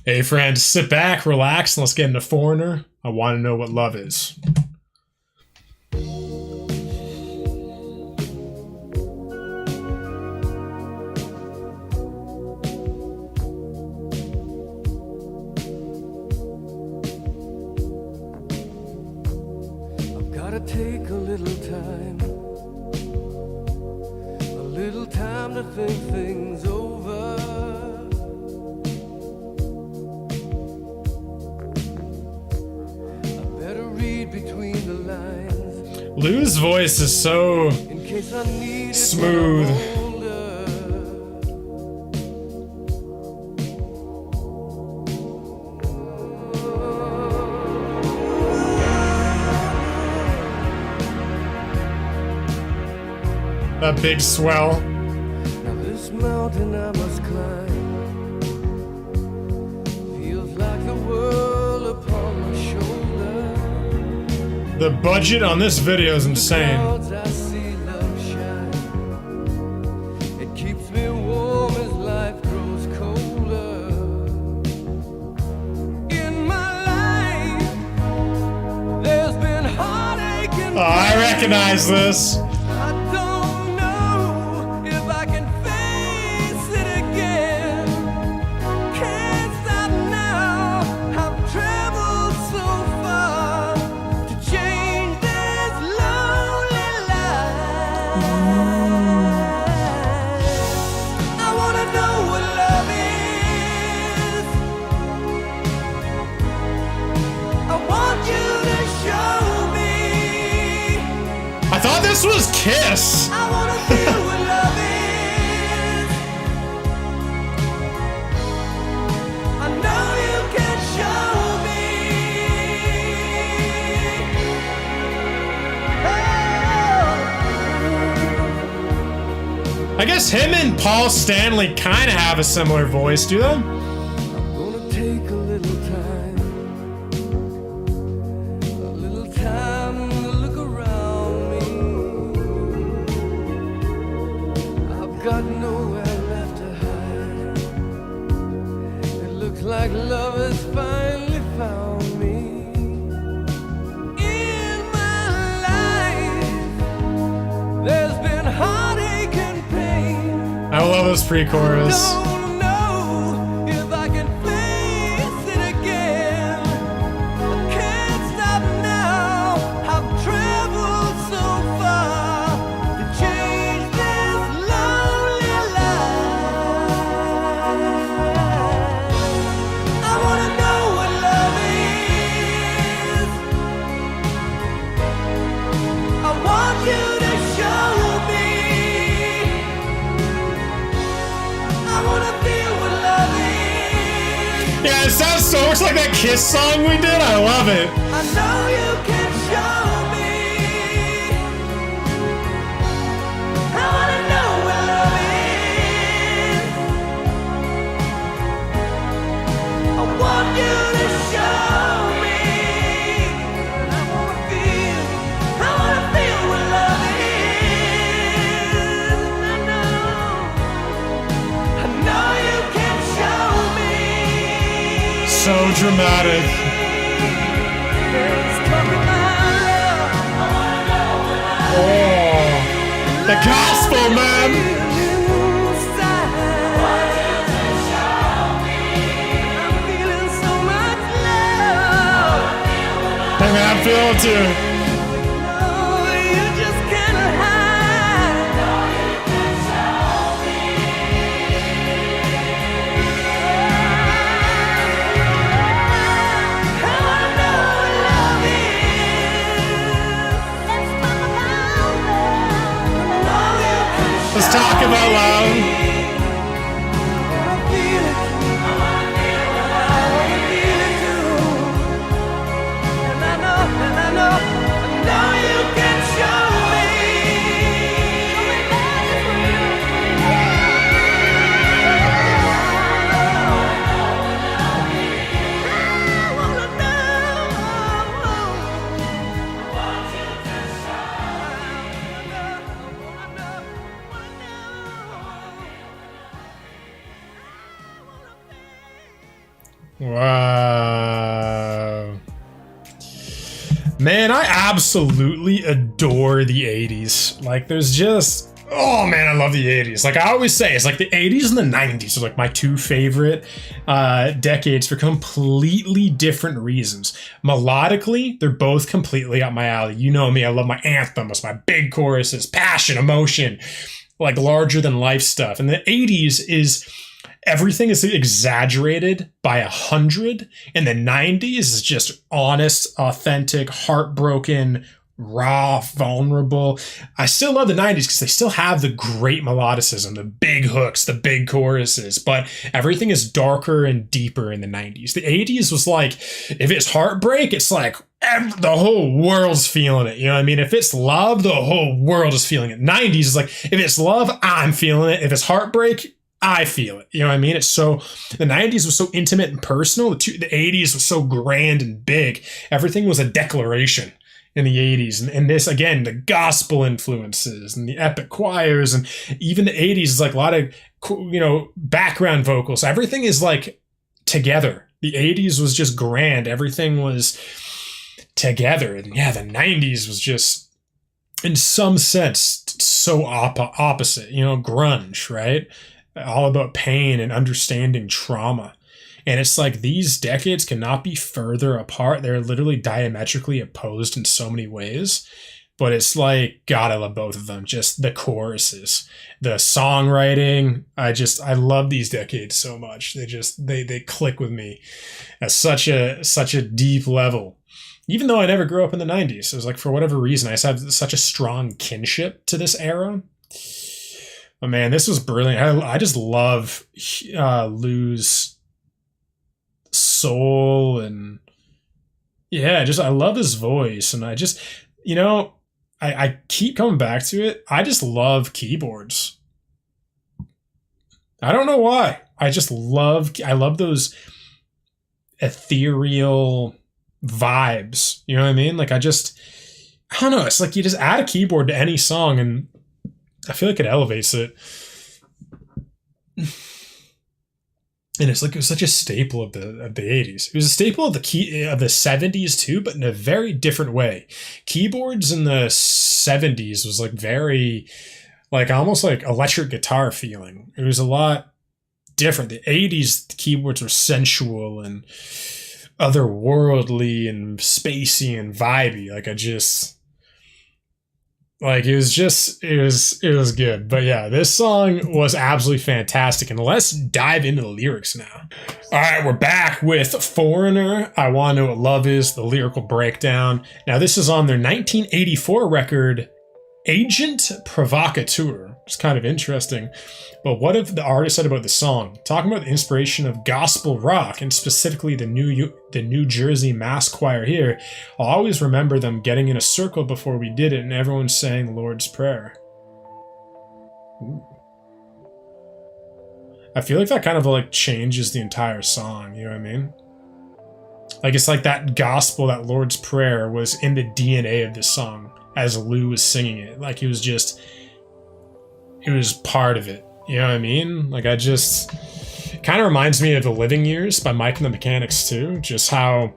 Hey friend, sit back, relax, and let's get into Foreigner. I want to know what love is. I've gotta take a little time to think things over. Between the lines. Lou's voice is so smooth. That big swell. Now this mountain I must climb feels like the world upon my shoulder. The budget on this video is insane. It keeps me warm as life grows colder. In my life, there's been heartache and I recognize this. I don't know if I can face it again. Can't stop now. I've traveled so far to change this lonely life. I wanna know what love is. I want you to show me. I thought this was Kiss. I wanna feel what love is. I know you can show me. I guess him and Paul Stanley kind of have a similar voice, do they? I'm gonna take a little time to look around me. I've got nowhere left to hide. It looks like love has finally found me. In my life, there's been heartache and pain. I love this pre-chorus. Don't know if I can face it again. I can't stop now. I've traveled so far to change this lonely life. I wanna know what love is. I want you to show me. I wanna feel what love is. Yeah, it sounds so much like that Kiss song we did. I love it. I know you can show me. I wanna know what love is. I want you to show me. I wanna feel what love is. I know you can show me. So dramatic. Let's talk about love. I wanna know what love Oh, the gospel, man. Hey, man, I'm feeling it too. Let's talk about love. And I know Wow. Man, I absolutely adore the 80s. Like, there's just... Oh man, I love the 80s. Like I always say, it's like the 80s and the 90s are like my two favorite decades for completely different reasons. Melodically, they're both completely up my alley. You know me, I love my anthems, my big choruses, passion, emotion, like larger than life stuff. And the 80s is... everything is exaggerated by 100, and the 90s is just honest, authentic, heartbroken, raw, vulnerable. I still love the 90s because they still have the great melodicism, the big hooks, the big choruses, but everything is darker and deeper in the 90s. The 80s was like, if it's heartbreak, it's like the whole world's feeling it. You know what I mean? If it's love, the whole world is feeling it. 90s is like, if it's love, I'm feeling it. If it's heartbreak, I feel it. You know what I mean? It's so, the 90s was so intimate and personal. The 80s was so grand and big. Everything was a declaration in the 80s. And this, again, the gospel influences and the epic choirs, and even the 80s is like a lot of, you know, background vocals. Everything is like together. The 80s was just grand. Everything was together. And yeah, the 90s was just, in some sense, so opposite, you know, grunge, right? All about pain and understanding trauma. And it's like these decades cannot be further apart. They're literally diametrically opposed in so many ways. But it's like, God, I love both of them. Just the choruses, the songwriting. I love these decades so much. They click with me at such a deep level. Even though I never grew up in the 90s. It was like, for whatever reason, I just have such a strong kinship to this era. But man, this was brilliant. I just love Lou's soul, and yeah, I love his voice, and I just, you know, I keep coming back to it. I just love keyboards. I don't know why. I love those ethereal vibes. You know what I mean? Like I don't know. It's like you just add a keyboard to any song, and I feel like it elevates it. And it's like it was such a staple of the 80s. It was a staple of the 70s too, but in a very different way. Keyboards in the 70s was like very, like almost like electric guitar feeling. It was a lot different. The 80s, the keyboards were sensual and otherworldly and spacey and vibey. It was good. But yeah, this song was absolutely fantastic. And let's dive into the lyrics now. All right, we're back with Foreigner. I Want to Know What Love Is, the lyrical breakdown. Now, this is on their 1984 record, Agent Provocateur. It's kind of interesting. But what have the artist said about the song? Talking about the inspiration of gospel rock, and specifically the New Jersey Mass Choir here, I'll always remember them getting in a circle before we did it and everyone saying the Lord's Prayer. Ooh. I feel like that kind of like changes the entire song, you know what I mean? Like it's like that gospel, that Lord's Prayer was in the DNA of this song as Lou was singing it. Like it was part of it. You know what I mean? Like it kind of reminds me of The Living Years by Mike and the Mechanics too. Just how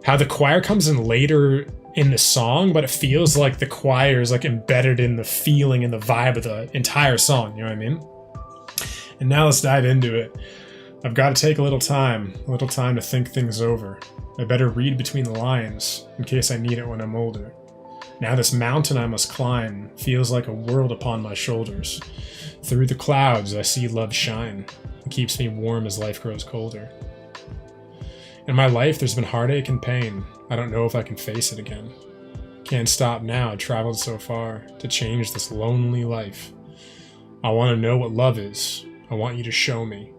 the choir comes in later in the song, but it feels like the choir is like embedded in the feeling and the vibe of the entire song. You know what I mean? And now let's dive into it. I've got to take a little time to think things over. I better read between the lines in case I need it when I'm older. Now this mountain I must climb feels like a world upon my shoulders. Through the clouds I see love shine. It keeps me warm as life grows colder. In my life there's been heartache and pain. I don't know if I can face it again. Can't stop now, I've traveled so far to change this lonely life. I want to know what love is. I want you to show me.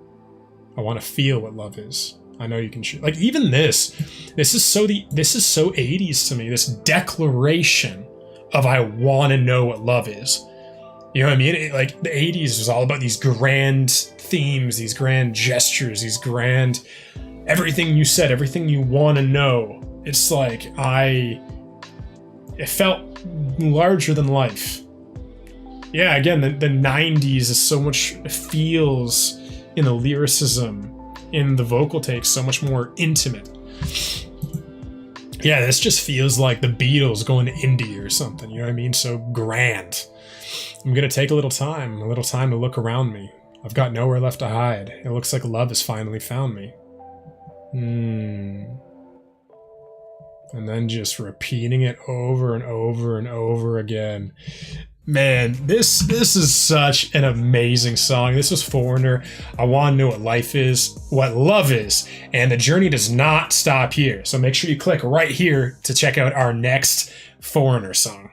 I want to feel what love is. I know you can shoot. Like even this is so 80s to me. This declaration of I want to know what love is. You know what I mean? Like the 80s was all about these grand themes, these grand gestures, these grand everything you said, everything you want to know. It's like it felt larger than life. Yeah, again, the 90s is so much feels in the lyricism in the vocal takes so much more intimate. Yeah, this just feels like the Beatles going to India or something, you know what I mean? So grand. I'm gonna take a little time to look around me. I've got nowhere left to hide. It looks like love has finally found me. And then just repeating it over and over and over again. Man, this is such an amazing song. This was Foreigner. I want to know what life is, what love is, and the journey does not stop here. So make sure you click right here to check out our next Foreigner song.